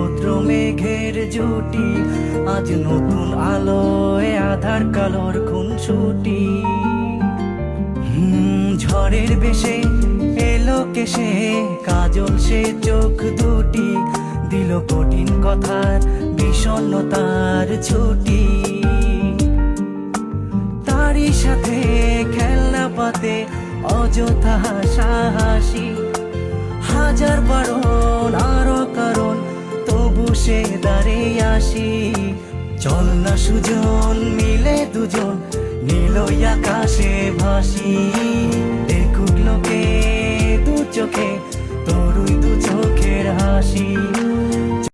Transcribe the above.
রৌদ্র মেঘের জুটি, আজ নতুন আলোয় আধার কালোর খুনসুটি। ঝড়ের বেশে এলো কেশে কাজল সে চোখ দুটি, দিল কঠিন কথার বিষণ্ণতার ছুটি। তারই সাথে খেলনা পাতে অযথা হাসাহাসি, হাজার বারণ আরো কারণ তবু সে দাঁড়িয়ে আসি। চল না সুজন মিলে দুজন নীলই আকাশে ভাসি, দেখুক লোকে দু চোখে তোরই দু চোখের হাসি।